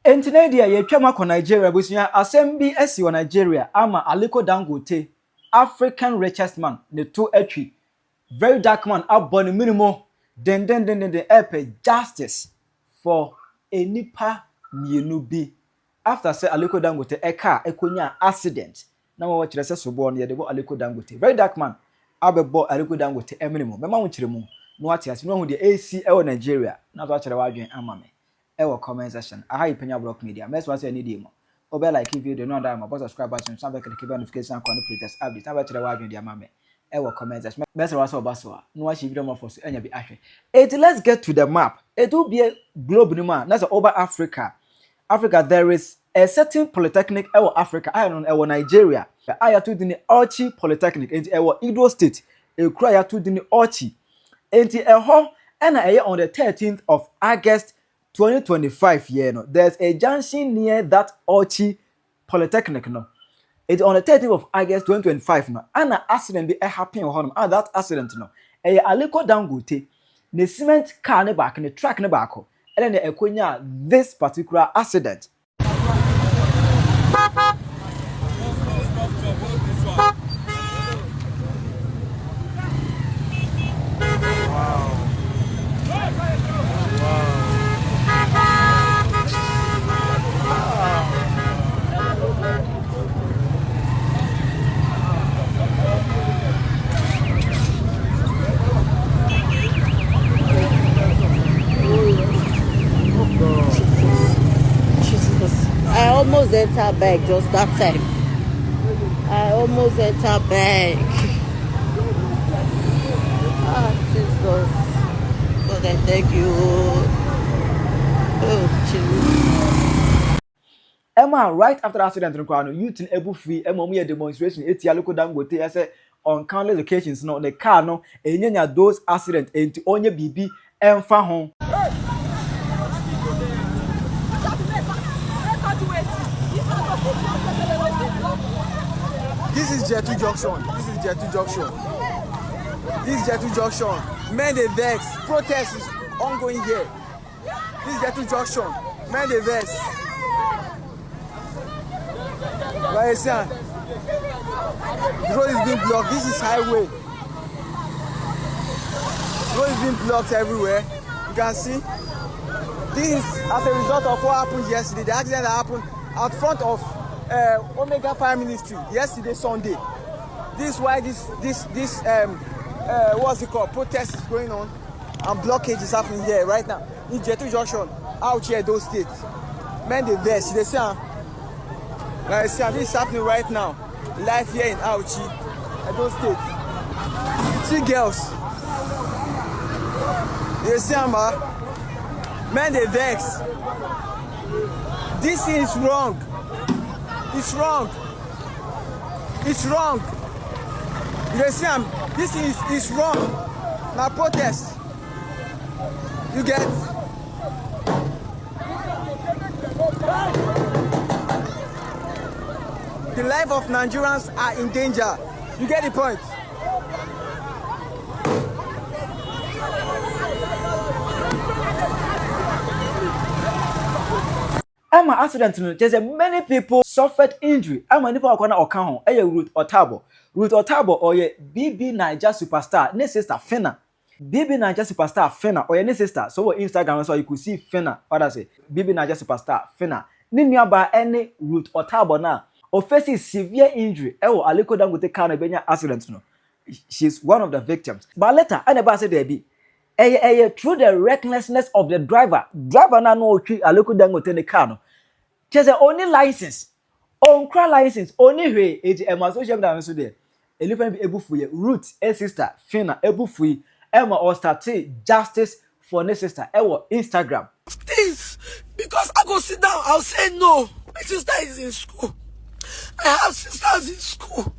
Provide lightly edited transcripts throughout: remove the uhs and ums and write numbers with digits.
Entine dia ye twama ko Nigeria busunya asem bi asi wo Nigeria ama Aliko Dangote African richest man ne to atwi VeryDark Man abone minimum den epe justice for enipa mienu bi after say Aliko Dangote car ekonya accident na wo kire se sobo no ye de bo Aliko Dangote VeryDark Man abebo Aliko Dangote minimum mema wo kire mu no ati ase no hu de AC e wo Nigeria na to kire wadwen ama me ewo comment section aha Penyah block media mess one say any dey mo obe like video no that my subscribe button so click the notification icon for latest update na ba kire wadwen dey ama me ewo comment section mess one say obaso no wa shi video mo for so enya bi ahwe let's get to the map. It will be a globe ni man that's over Africa there is a certain polytechnic ewo Africa I don't know Nigeria I to the Auchi polytechnic and ewo Edo state e kura ya to the Auchi and eho and on the 13th of August 2025 year no there's a junction near that Auchi polytechnic no it's on the 13th of August 2025 no and accident be happen on that accident no Aliko Dangote the cement car ne back and the track ne back and then ekonya this particular accident. I almost entered back just that time. I almost entered back. Ah, Jesus. God, I thank you. Oh, Jesus. Emma, right after the accident, youth in Ebu Free, Emma, me a demonstration, Aliko Dangote, I said, on countless occasions, no, the car, no, and those accidents, and to only BB and Fahon. This is Jetu Junction. This is Jetu Junction. Men they vex. Protest is ongoing here. This is Jetu Junction. Men they vex. Right, sir. The road is being blocked. This is highway. The road is being blocked everywhere. You can see. This is as a result of what happened yesterday. The accident that happened out front of Omega Fire Ministry yesterday Sunday. This is why this what's it called, protest is going on and blockage is happening here right now in Jetu Junction, Auchi, those states. Men they vex, they say like this is happening right now live here in Auchi, those states. See girls, they say men they vex. This is wrong. It's wrong. It's wrong. You see, this is wrong. Now protest. You get. The life of Nigerians are in danger. You get the point. Emma accident no there's many people suffered injury. Emma nipa akwana oka ho Ruth Otabo oye BB Niger superstar ne sister Fena. BB Niger superstar Fena oye ne sister so on Instagram so you could see Fena what I say BB Niger superstar Fena ni nuaba ene Ruth Otabo na o face severe injury Aliko Dangote car no benya accident no. She's one of the victims. But later I never say there be through the recklessness of the driver na no twi Aliko Dangote ne car no just only license on cry license only way Emma social media so there elipa be able for Ruth sister Fina able for Emma or start justice for ne sister Instagram. Please, because I go sit down, I'll say no. My sister is in school. I have sisters in school.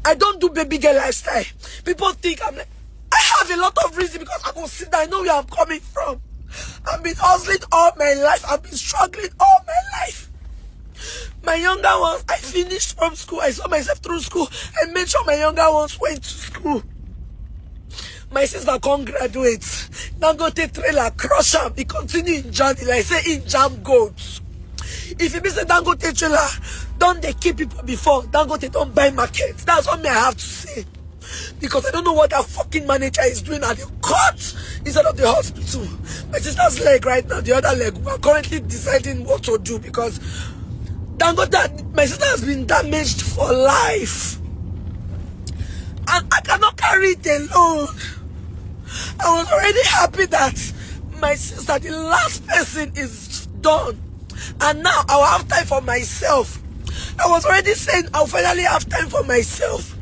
I don't do baby girl lifestyle. People think I'm like, I have a lot of reason because I go sit down. I know where I'm coming from. I've been hustling all my life. I've been struggling all my life. My younger ones, I finished from school. I saw myself through school. I made sure my younger ones went to school. My sister can't graduate. Dangote trailer crush am. He continue in journey like say in jam goats. If you miss a Dangote trailer, don't they keep people before Dangote don't buy markets? That's what me I have to say. Because I don't know what that fucking manager is doing at the court instead of the hospital. My sister's leg right now, the other leg, we are currently deciding what to do because Dangote, my sister has been damaged for life. And I cannot carry it alone. I was already happy that my sister, the last person, is done. And now I'll have time for myself. I was already saying I'll finally have time for myself.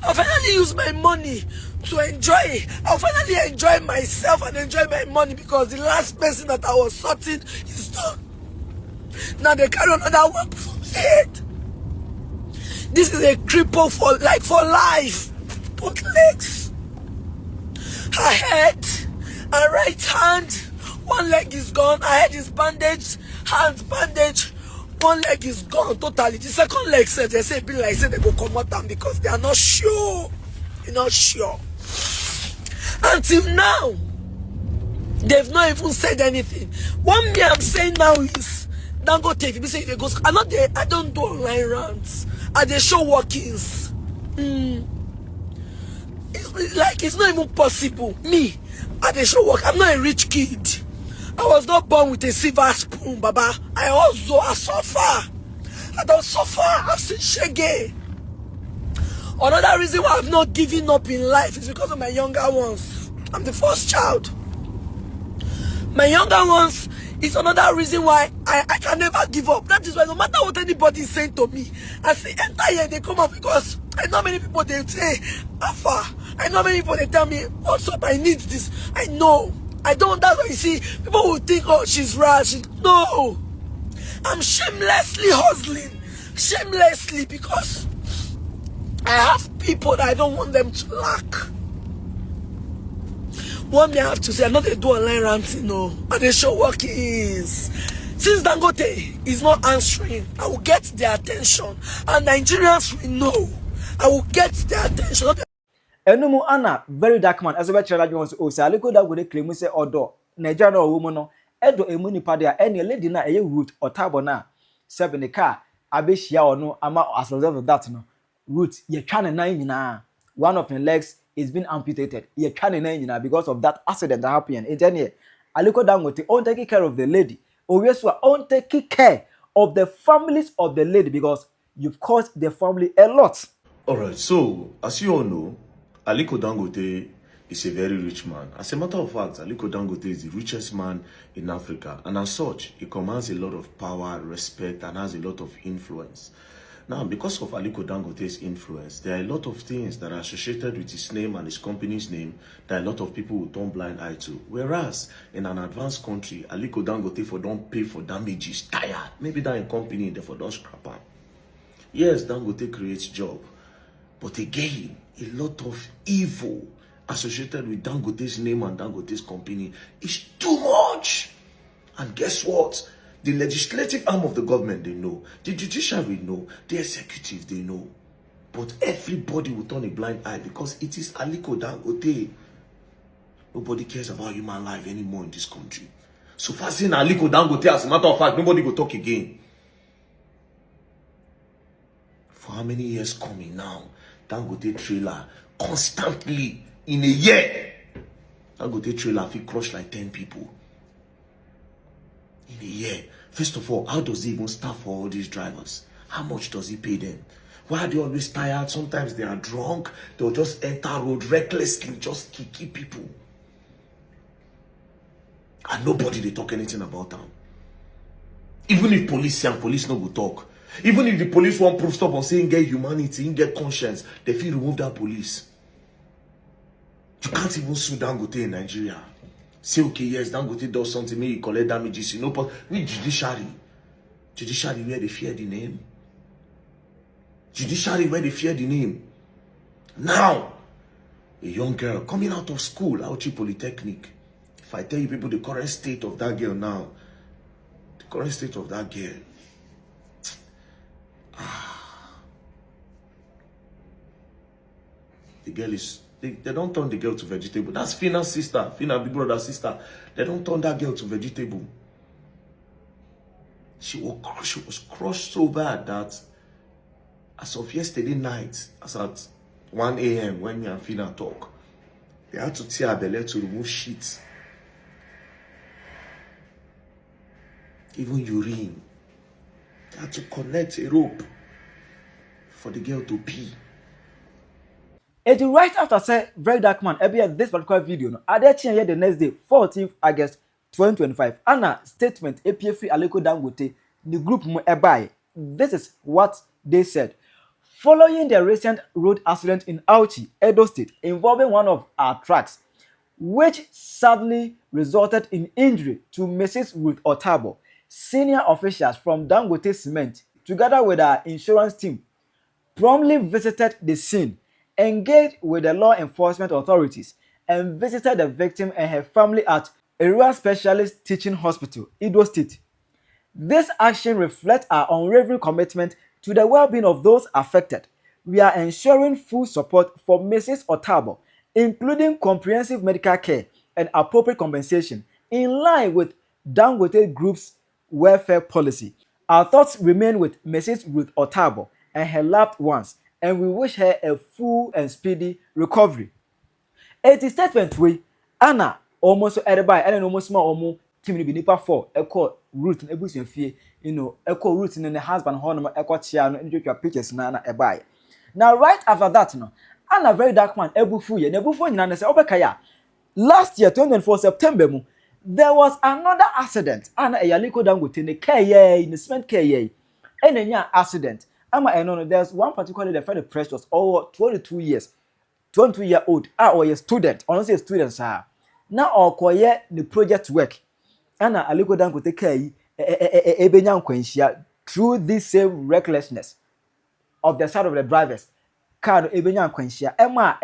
I'll finally use my money to enjoy. I'll finally enjoy myself and enjoy my money because the last person that I was sorting is done. Now they carry another one for my head. This is a cripple for life. Both legs. Her head, her right hand, one leg is gone, her head is bandaged, hands bandaged, one leg is gone totally. The second leg said they say be like say they go come out them because they are not sure. They're not sure. Until now, they've not even said anything. One me I'm saying now is Dangote, if you say they go, I don't do online rants. I they show workings. It's not even possible. Me, I they show work. I'm not a rich kid. I was not born with a silver spoon, Baba. I suffer. I don't suffer. I've seen shege. Another reason why I've not given up in life is because of my younger ones. I'm the first child. My younger ones is another reason why I can never give up. That is why no matter what anybody is saying to me, I say enter here, they come up because I know many people they say, Alpha. I know many people they tell me, what's up, I need this. I know. I don't, that's why you see, people will think, oh, she's rash. No. I'm shamelessly hustling. Shamelessly because I have people that I don't want them to lack. One may have to say, I'm not a do online ranting, no. And they show what it is. Since Dangote is not answering, I will get their attention. And Nigerians will know. I will get their attention. Enumu ana very dark man. As we tell you once, oh, say Aliko that would claim say odo Nigeria or woman no. Edo emuni padia any lady na a root or tabona. Seven the car. Abeshia or no ama as a result of that no. Root ye can nine na. One of your legs is being amputated. Ye can nine because of that accident that happened. In 10 years, Aliko Dangote on taking care of the lady. Or yes, we on taking care of the families of the lady because you've cost the family a lot. Alright, so as you all know, Aliko Dangote is a very rich man. As a matter of fact, Aliko Dangote is the richest man in Africa. And as such, he commands a lot of power, respect, and has a lot of influence. Now, because of Aliko Dangote's influence, there are a lot of things that are associated with his name and his company's name that a lot of people will turn blind eye to. Whereas, in an advanced country, Aliko Dangote for don't pay for damages, tired. Maybe that in company, they for don't scrap up. Yes, Dangote creates job. But again, a lot of evil associated with Dangote's name and Dangote's company is too much. And guess what? The legislative arm of the government, they know. The judiciary know. The executive, they know. But everybody will turn a blind eye because it is Aliko Dangote. Nobody cares about human life anymore in this country. So far seeing Aliko Dangote, as a matter of fact, nobody will talk again. For how many years coming now? Dangote trailer constantly in a year. Dangote trailer will crush like 10 people. In a year. First of all, how does he even staff for all these drivers? How much does he pay them? Why are they always tired? Sometimes they are drunk. They'll just enter road recklessly, just kick people. And nobody they talk anything about them. Even if police say and police no go talk. Even if the police won't prove stop on saying get humanity, get conscience, they feel remove that police. You can't even sue Dangote in Nigeria. Say, okay, yes, Dangote does something, maybe you collect damages. You know, but with judiciary. Judiciary where they fear the name. Judiciary where they fear the name. Now, a young girl coming out of school, Auchi Polytechnic. If I tell you people the current state of that girl now, the current state of that girl. The girl is They don't turn the girl to vegetable. That's Fina's sister, Fina big brother's sister. They don't turn that girl to vegetable. She was crushed so bad that as of yesterday night, as at 1 a.m. when me and Fina talk, they had to tear her belly to remove shit. Even urine. They had to connect a rope for the girl to pee. It right after say VeryDark Man, this particular video, no, I here the next day, 14th August 2025. Anna statement APA free Aliko Dangote, the group mo ebai. This is what they said. Following the recent road accident in Auchi, Edo State, involving one of our trucks, which sadly resulted in injury to Mrs. Ruth Otabo, senior officials from Dangote Cement, together with our insurance team, promptly visited the scene, engaged with the law enforcement authorities, and visited the victim and her family at Area Specialist Teaching Hospital, Edo State. This action reflects our unwavering commitment to the well-being of those affected. We are ensuring full support for Mrs. Otabo, including comprehensive medical care and appropriate compensation in line with Dangote Group's welfare policy. Our thoughts remain with Mrs. Ruth Otabo and her loved ones, and we wish her a full and speedy recovery. It is statement we Anna almost everybody and almost more almost team ni nipa 4 echo root na ebusian fie echo root in the husband honor echo chia no ndwetwa pictures na ebai. Now right after that no Anna VeryDark Man ebufu ye na ebufu nyina na se obekaya last year 2024 September mu there was another accident Anna Aliko Dangote ne keye in cement keye enenya accident ama no there's one particularly the friend precious or 22-year-old or a student honestly a student sir now okoye the project work Anna Aliko Dangote keye ebenya nkwanhia through this same recklessness of the side of the drivers car ebenya nkwanhia ema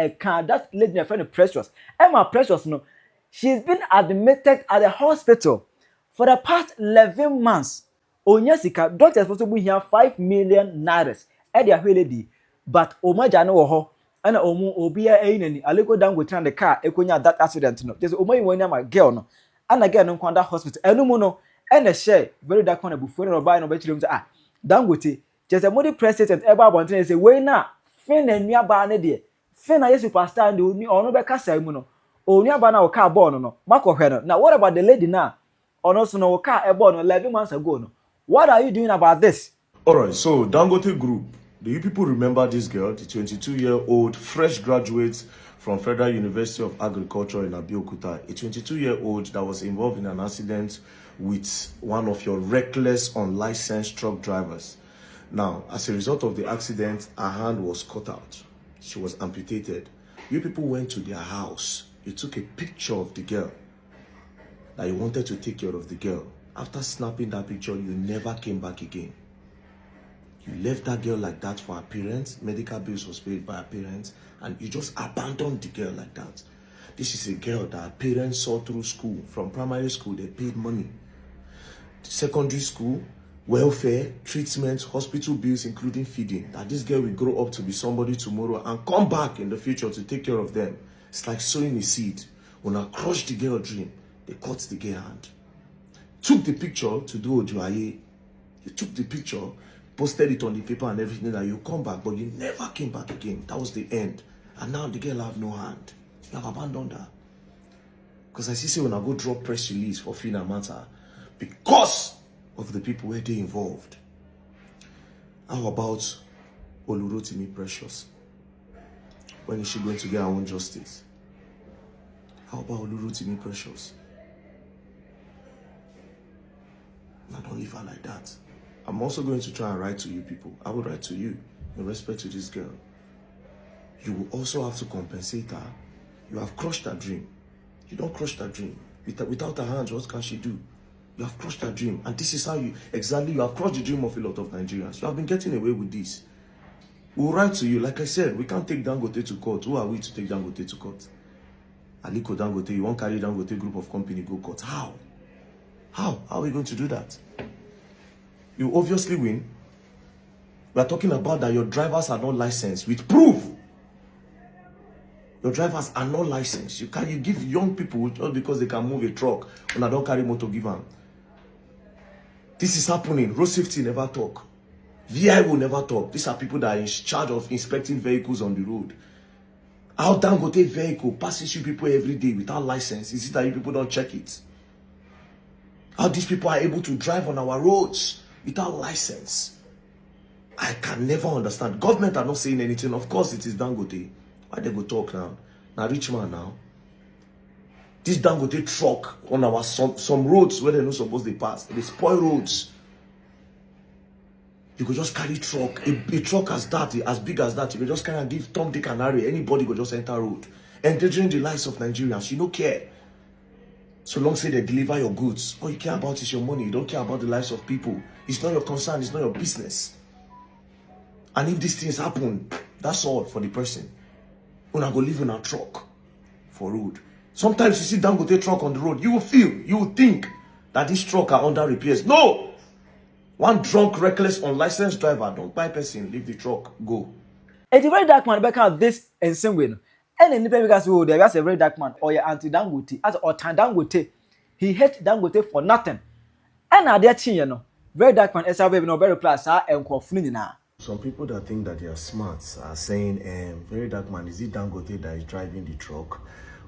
that lady friend precious ema precious no she's been admitted at the hospital for the past 11 months. Onyesika doctors supposed to here 5 million naira e dia hweledi but omaja no wo ho ana omu obia einani Aliko Dangote na the car ekonya that accident no just omayi woni ma girl no ana girl no kwanda hospital enumu no ene share VeryDark Man abufu no buy no ba chirim say Dangote just a modi president eba abonten say we na fin na nua ba ne de fin na superstar de oni ono be kasa mu no onua ba na wo car born no makohwe no now what about the lady now ono so no wo car e born 11 months ago no what are you doing about this? Alright, so Dangote Group, do you people remember this girl, the 22-year-old fresh graduate from Federal University of Agriculture in Abeokuta, a 22-year-old that was involved in an accident with one of your reckless, unlicensed truck drivers. Now, as a result of the accident, her hand was cut out. She was amputated. You people went to their house. You took a picture of the girl. That you wanted to take care of the girl. After snapping that picture, you never came back again. You left that girl like that for her parents. Medical bills was paid by her parents. And you just abandoned the girl like that. This is a girl that her parents saw through school. From primary school, they paid money. Secondary school, welfare, treatment, hospital bills, including feeding. That this girl will grow up to be somebody tomorrow and come back in the future to take care of them. It's like sowing a seed. When I crushed the girl dream, they cut the girl hand. Took the picture to do Ojuaye. You took the picture, posted it on the paper and everything that you come back, but you never came back again. That was the end. And now the girl have no hand. You have abandoned her. Because I see when I go drop press release for Fina matter, because of the people where they involved. How about Olurotimi Precious? When is she going to get her own justice? How about Olurotimi Precious? I don't leave her like that. I'm also going to try and write to you people. I will write to you in respect to this girl. You will also have to compensate her. You have crushed her dream. You don't crush that dream. Without her hands, what can she do? You have crushed her dream. And this is how you have crushed the dream of a lot of Nigerians. You have been getting away with this. We'll write to you. Like I said, we can't take Dangote to court. Who are we to take Dangote to court? Aliko Dangote, you won't carry Dangote group of company go court. How? How are we going to do that? You obviously win. We are talking about that your drivers are not licensed with proof. Your drivers are not licensed. You give young people just because they can move a truck when I don't carry motor give them. This is happening. Road safety never talk. VI will never talk. These are people that are in charge of inspecting vehicles on the road. How Dangote vehicle passes you people every day without license? Is it that you people don't check it? How these people are able to drive on our roads without license? I can never understand. Government are not saying anything. Of course, it is Dangote. Why they go talk now? Now, rich man now. This Dangote truck on our some roads where they're not supposed to pass. They spoil roads. You could just carry truck. A truck as that, as big as that, you could just kind of give Tom, Dick, and Harry. Anybody could just enter road. Endangering the lives of Nigerians. You don't care. So long say they deliver your goods. All you care about is your money. You don't care about the lives of people. It's not your concern. It's not your business. And if these things happen, that's all for the person. When I go live in a truck for road. Sometimes you see Dangote truck on the road. You will think that this truck are under repairs. No! One drunk, reckless, unlicensed driver, don't buy person, leave the truck, go. It's a very dark man back out this and same way. And in the because we there was a very dark man or your anti Dangote as or tan Dangote. He hate Dangote for nothing. And now they're you know. Very dark man is no very plus and conflict now. Some people that think that they are smart are saying, very dark man, is it Dangote that is driving the truck?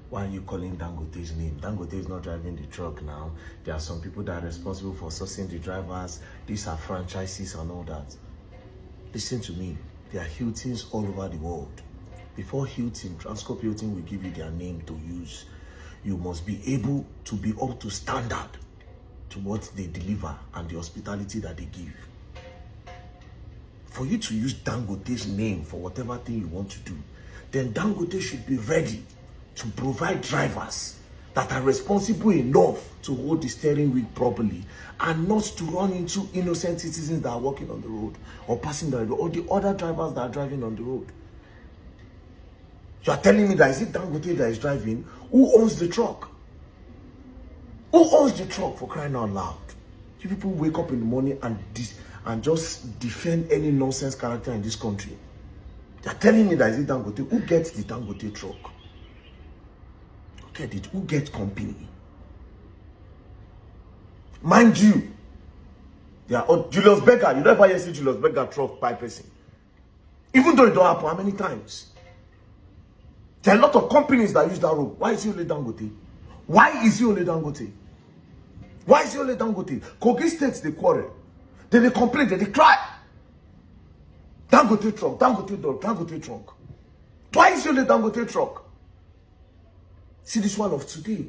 Why are you calling Dangote's name? Dangote is not driving the truck now. There are some people that are responsible for sourcing the drivers. These are franchises and all that. Listen to me. There are Hiltons all over the world. Before Hilton, Transcorp Hilton will give you their name to use. You must be able to be up to standard to what they deliver and the hospitality that they give. For you to use Dangote's name for whatever thing you want to do, then Dangote should be ready to provide drivers that are responsible enough to hold the steering wheel properly and not to run into innocent citizens that are walking on the road or passing the road or the other drivers that are driving on the road. You are telling me that is it Dangote that is driving? Who owns the truck? Who owns the truck, for crying out loud? You people wake up in the morning and just defend any nonsense character in this country. You are telling me that is it Dangote? Who gets the Dangote truck? Who gets company? Mind you, Julius Berger, you never hear see Julius Berger truck by person. Even though it don't happen, how many times? There are a lot of companies that use that road. Why is he only Dangote? Why is he only Dangote? Why is he only Dangote? Kogi states they quarrel. Then they complain, then they cry. Dangote truck, Dangote dog, Dangote truck. Why is he only Dangote truck? See this one of today.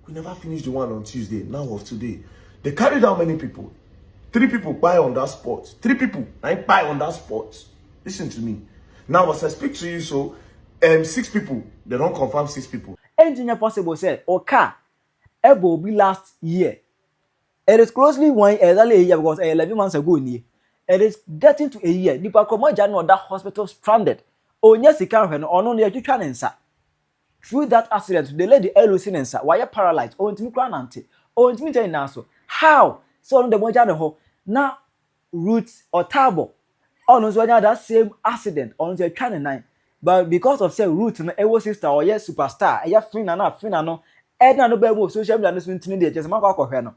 We never finished the one on Tuesday. Now of today. They carried out many people. 3 people buy on that spot. 3 people buy on that spot. Listen to me. Now as I speak to you, so 6 people. They don't confirm 6 people. Engineer possible said, okay, Ebo be last year. It is closely exactly a year because 11 months ago. It is getting to a year. The Pacomo that hospital stranded. Oh yes, he can't or no you can answer. Through that accident, the lady Elucinensa, why paralyzed, or into Granante, or into Naso. How? So on the Mojano now roots or tabo. On that same accident on the Channel 9. But because of say root no ewo sister or yes superstar, ya free no, Edna no be social media no so ntini just makwa akohwe no.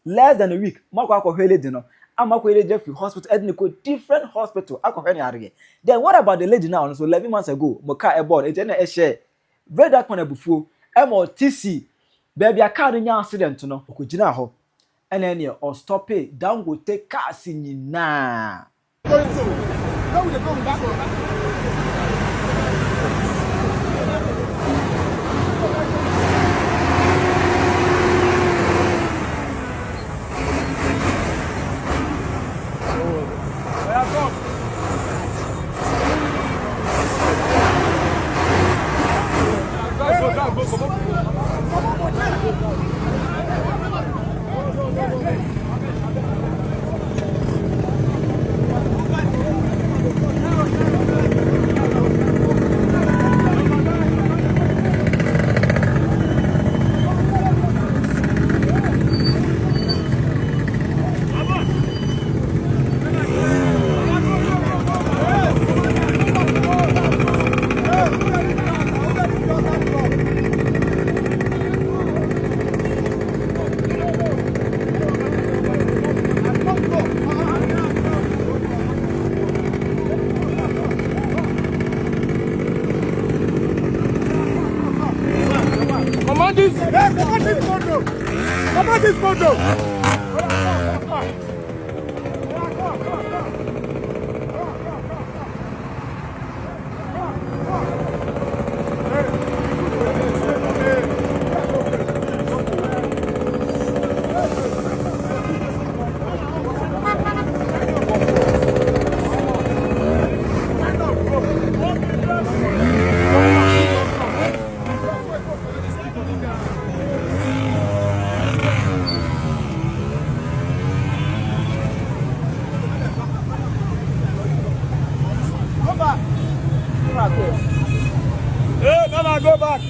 Less than a week, makwa akohwe lady no. Amakwa lady Jeffrey hospital Edna go different hospital akohwe ni arege. Then what about the lady now? So 11 months ago, moka e board, e na e share. VeryDark Man abufuo MOTC baby a car nya accident no okugina ho ene ne o stop it Dangote car sinyina How about this photo? Hey, Nana, go back.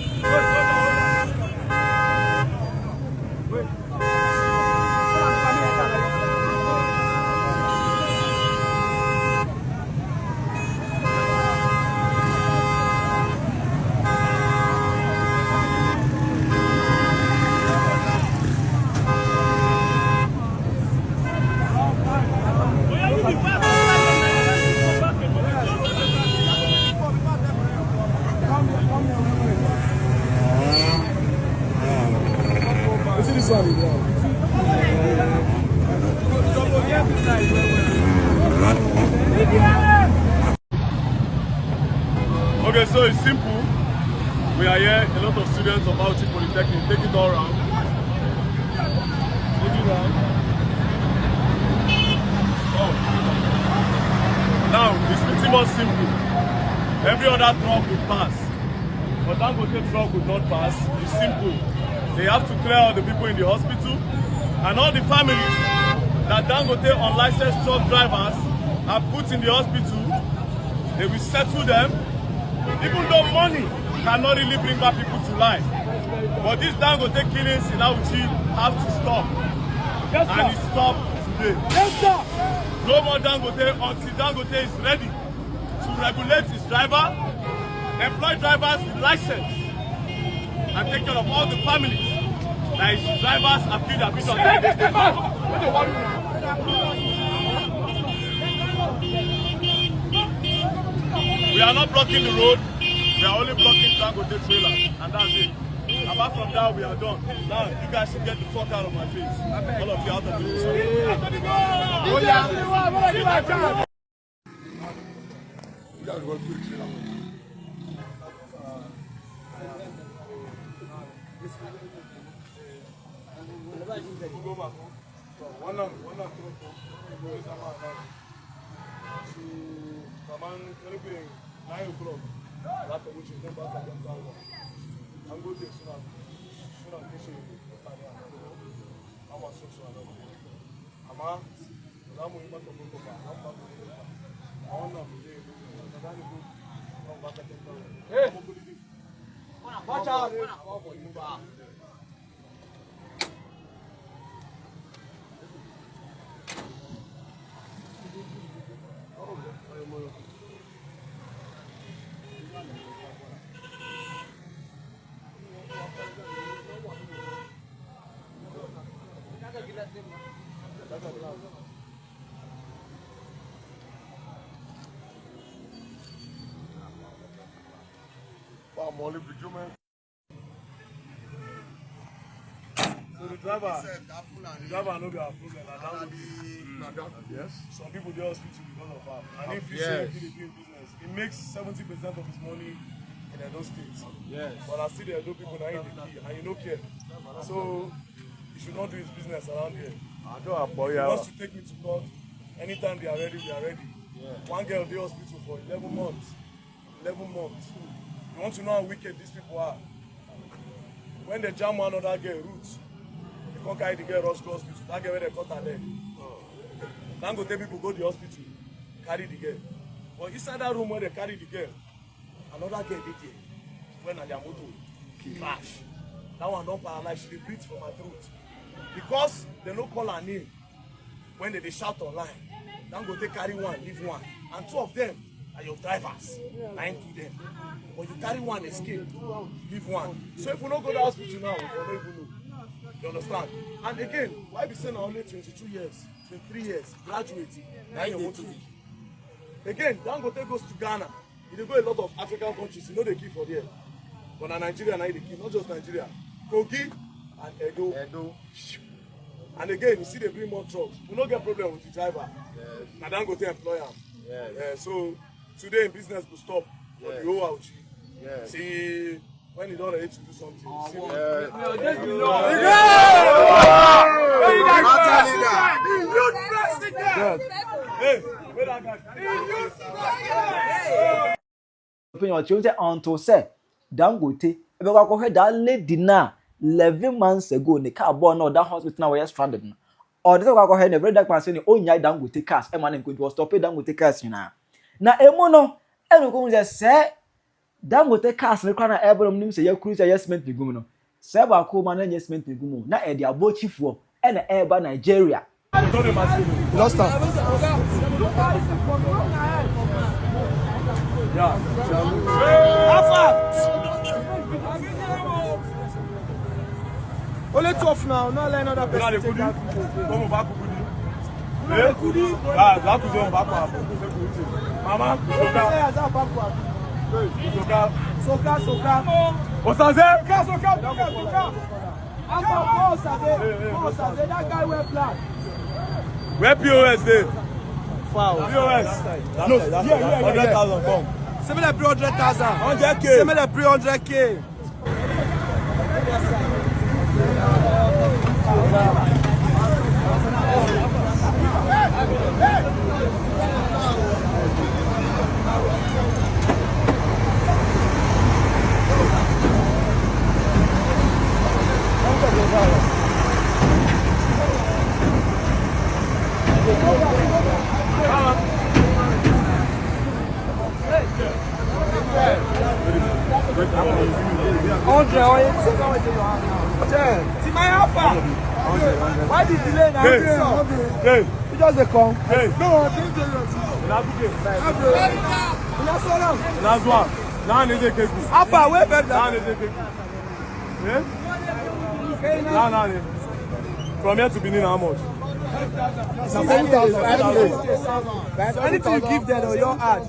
Okay, so it's simple. We are here, a lot of students of Auchi Polytechnic. Take it all around. Take it around. Oh. Now, it's pretty much simple. Every other truck will pass. But Dangote truck will not pass. It's simple. They have to clear all the people in the hospital and all the families that Dangote unlicensed truck drivers have put in the hospital. They will settle them. Even though money cannot really bring back people to life. But these Dangote killings in Auchi have to stop. Yes, and it stopped today. Yes, sir. No more Dangote until Dangote is ready to regulate his driver, employ drivers with license, and take care of all the families that his drivers have killed their vision. We are not blocking the road, we are only blocking Dangote trailers, and that's it. Apart from that, we are done. Now, you guys should get the fuck out of my face. All of you out of the way. Watch out! So the driver no be our problem. Yes. Some people dey hospital because of that. And if you say if you dey do business, he makes 70% of his money in Edo State. Yes. But I see the Edo people now in the key, and you no care. So you should not do his business around here. He wants to take me to court. Anytime they are ready, we are ready. Yeah. One girl dey hospital for 11 months. 11 months. You want to know how wicked these people are? When they jam one other girl, Roots, they can't carry the girl rush to hospital. That girl where they cut her leg. Dangote people go to the hospital, carry the girl. But inside that room where they carry the girl, another girl did there. When their motor crash. That one don't paralyze. She breathes from her throat. Because they don't call her name. When they shout online, Dangote carry one, leave one. And two of them are your drivers. 9 to them. But you carry one, escape, leave one. So if we don't go to the hospital now, we don't even know. You understand? And again, why be saying only 22 years, 23 years, graduating, now you want to be. Again, Dangote goes to Ghana. He go a lot of African countries, you know they keep for there. But in Nigeria, now they keep, not just Nigeria. Kogi, and Edo. And again, you see they bring more trucks. We don't get problem with the driver. Yes. Dangote employ him. Yes. So today business will stop for the whole Auchi. Yes. See, when you don't ready to do something, see until say Dangote ebe kwa ko da lady na 11 months ago ne car born no that hospital na we stranded na or the kwa ko na VeryDark Man say ne onya Dangote cars e man nko stop Dangote cars na emu no enu ko say Dangote cars ne kwa na ebrom nim say ya cruise ya cement ne gum no say ba ko man na cement ne gum na e de abochifo e na eba Nigeria Lost out. yeah. Only tough now, not like another person. Come back Kudi. Ah, that could go back. Mama, Soka. Osaze. That guy wear black. Where POS dey? Wow. POS. No, that's 100,000 come. Send me the 300,000. 100K. Send me the 300K. Why did you delay now? Hey. You just a come. Hey. No, I think That's one. Now need to get you. Alpha, where better? Now need to get you. Yeah? Now. From here to Benin, how much? 10,000. Anything you give them or your ad.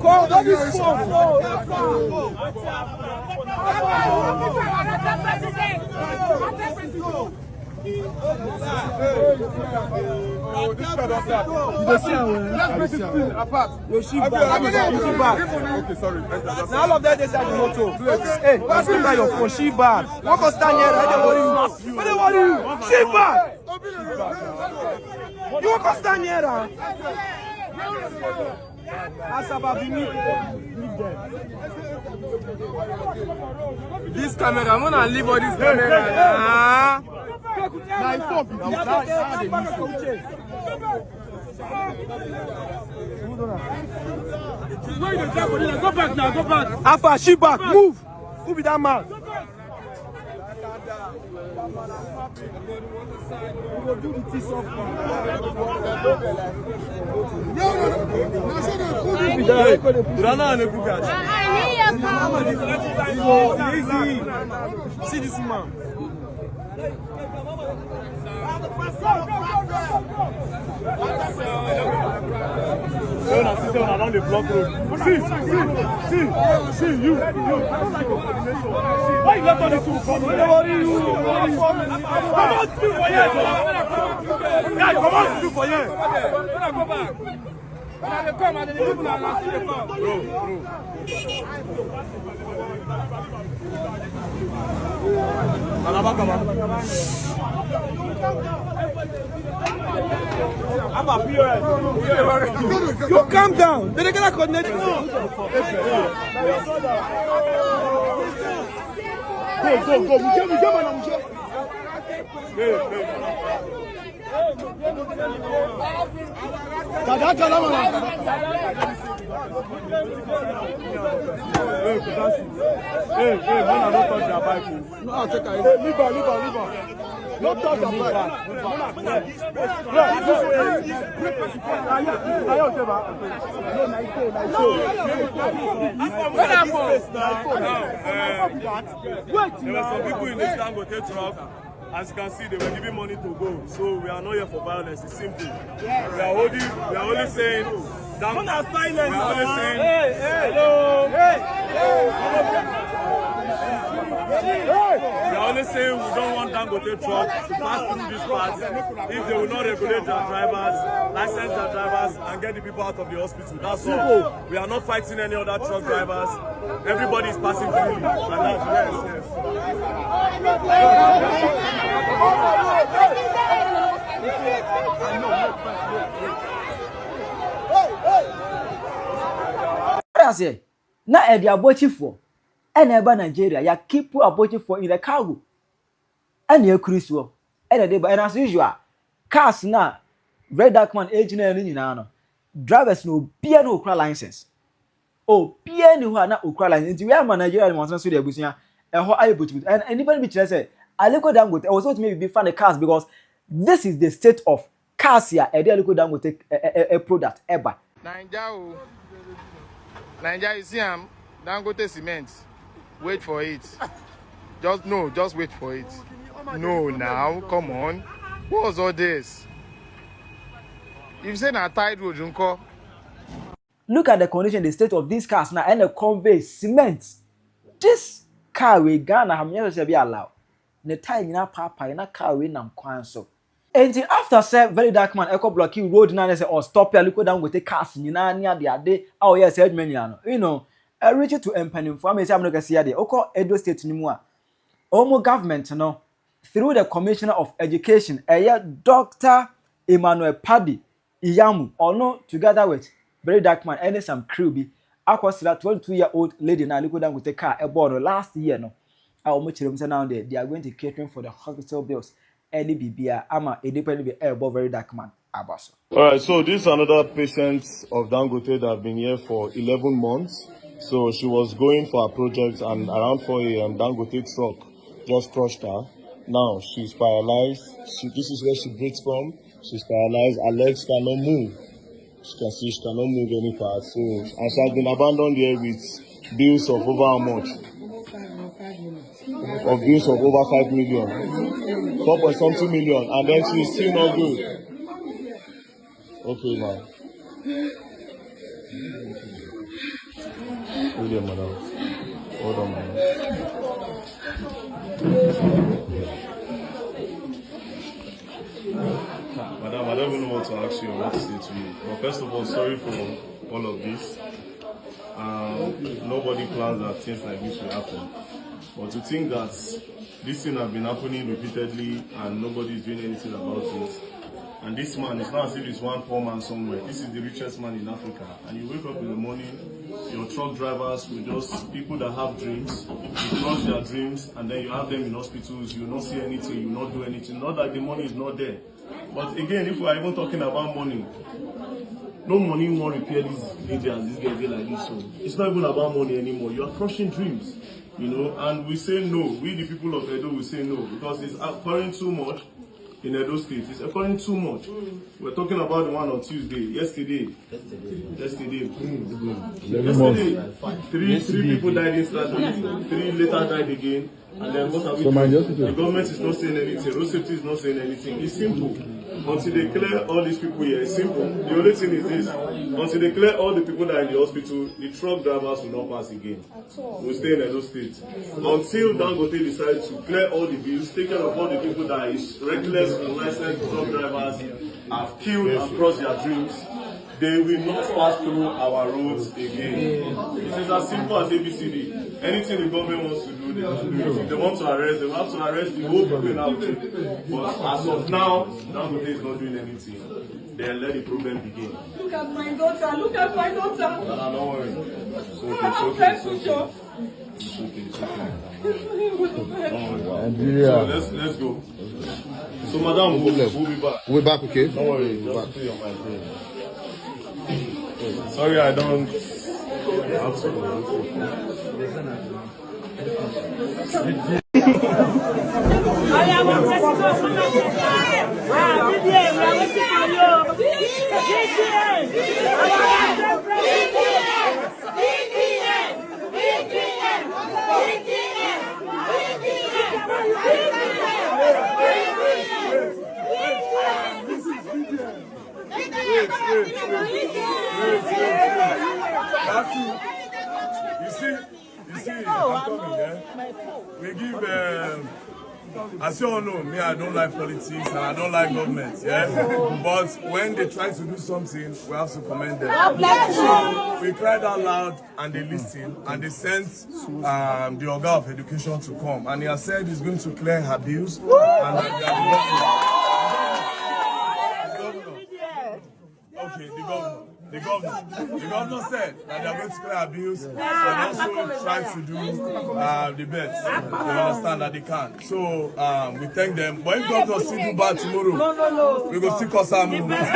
Come, don't be small. Okay, sorry. Now all of that they say the motor. Hey, let's look at your phone. She bad. What can stand here? I don't worry you. She bad. You want to stand here? This camera, I'm gonna leave all this camera. Go back now, go back. Alpha, she back. Move. Who be that man? See this man. See, around the block road. See, you. I don't like your coordination. Why you let all these two come? Come on, do for here. Yeah, come on, do for here. Go back. Bro. I'm a POS. You calm down. They're gonna coordinate. Go. Hey, man, I don't touch your bike. No, I'll take it. Leave her. Don't touch your bike. There were some people in this Dangote truck. As you can see, they were giving money to go. So we are not here for violence. It's simple. We are only saying. We are only saying. We are only saying we don't want Dangote truck to pass through this part if they will not regulate their drivers, license their drivers, and get the people out of the hospital. That's all. We are not fighting any other truck drivers. Everybody is passing freely. And that's yes. I say, na edi abochifo e na eba Nigeria ya keep abochifo in the cargo and ya cruise and they and as usual cars na VeryDark Man agent na nyina no drivers no bia no okra license bia ni ho na okra license we am Nigeria mo so dey abusia e ho ayebotu and anybody be tell say Aliko Dangote was what maybe be fan the cars because this is the state of cars here e dey Aliko Dangote a product ever Nigeria, you see Dangote cement. Wait for it. Just wait for it. No, now, come on. What was all this? If you say na tide road, Junko. Look at the condition, the state of these cars now, and the convey cement. This car we Ghana have never be allowed. The time in a papa in a car we nam so. And after say VeryDark Man echo block you road na say or stop here look down with the cars nyina near the ade oh yes head mania no you know I reach to empanning for me say am no kase ade oko Edo state ni mu a omo government no through the commissioner of education Dr. Emmanuel Paddy Iyamu no together with VeryDark Man and some crew be akwasira 22-year-old lady na look down with the car e born last year no omo chirem say now they are going to catering for the hospital bills. Any BBA ama independent be airborne VeryDark Man abaso. All right, so this is another patient of Dangote that have been here for 11 months. So she was going for a project and around 4 a.m. Dangote truck just crushed her. Now she's paralyzed. This is where she breathes from. She's paralyzed. Her legs cannot move. She can see she cannot move any part. So and she has been abandoned here with bills of over how much? Of bills of over 5 million, 4.something million, and then she's still not good. Okay, man. Hold on, madam. Hold on, madam. Madam, I don't even know what to ask you or what to say to you. But first of all, sorry for all of this. Nobody plans that things like this will happen. But to think that this thing has been happening repeatedly and nobody is doing anything about it, and this man, it's not as if it's one poor man somewhere. This is the richest man in Africa. And you wake up in the morning, your truck drivers will just, people that have dreams, you crush their dreams, and then you have them in hospitals, you will not see anything, you will not do anything. Not that the money is not there. But again, if we are even talking about money, no money more repair this lady and this guy like this. So it's not even about money anymore. You are crushing dreams. You know, and we say no. We, the people of Edo, will say no because it's occurring too much in Edo State. It's occurring too much. We're talking about the one on Tuesday. Yesterday. Three people died instantly. 3 later died again. And then what are we doing? The government is not saying anything. Road safety is not saying anything. It's simple. Until they clear all these people here, it's simple. The only thing is this. Until they clear all the people that are in the hospital, the truck drivers will not pass again. We'll stay in Edo State. Until Dangote decides to clear all the bills, take care of all the people that is reckless, unlicensed truck drivers, have killed and crossed their dreams, they will not pass through our roads again. It is as simple as ABCD. Anything the government wants to do, they will do it. If they want to arrest, they will have to arrest the whole people in Auchi. But as of now, Dangote is not doing anything. Then let the problem begin. Look at my daughter. Look at my daughter. No, don't worry. It's okay. So let's go. So madam, we'll be back. We'll be back, okay? Don't worry. Just put your mind there. Sorry, I don't have to. You see, I'm coming, yeah? We give, as you all know, me, I don't like politics and I don't like government, yeah? But when they try to do something, we have to commend them. So we cried out loud and they listened and they sent the Oga of Education to come. And he has said he's going to clear her bills. And okay, the governor said that they are going to clear abuse and also try to do the best. They understand that they can. So we thank them. But if governor still do bad tomorrow, we go still cause our movement.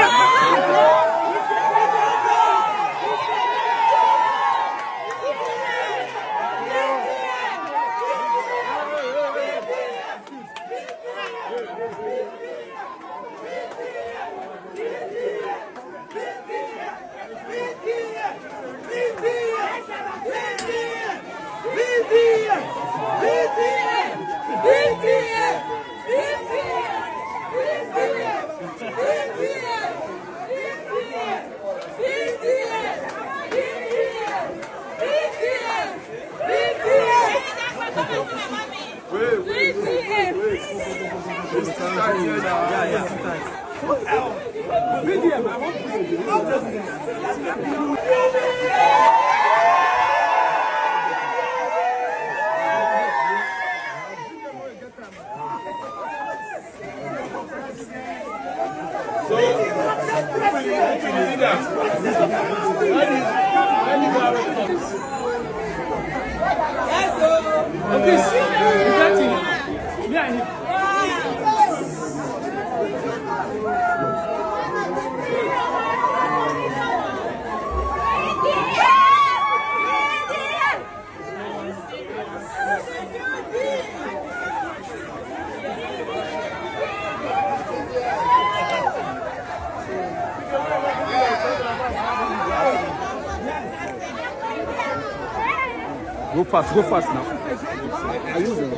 Go fast now. Are you there?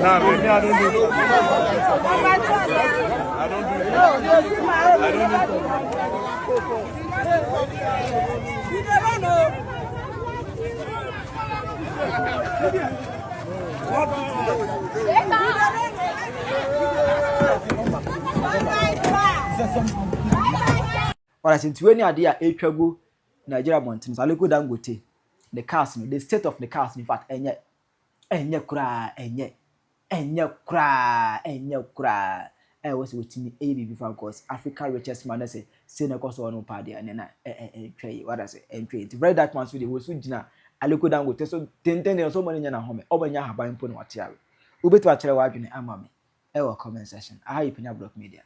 Nah, baby, I don't do it. I don't do Alright, since when are there a travel Nigeria mountains, Aliko Dangote, the cars, the state of the cars, in fact, enye kra. I was with me ABB for course, Africa richest man, say, Seneca or no party, and then trade, what I say, and trade. VeryDark Man video was with Jina, Aliko Dangote, so 10 so many in a home, over Yaha buying pony what you. Ube to a chair, I'm mammy. Comment section. I hype in your block media.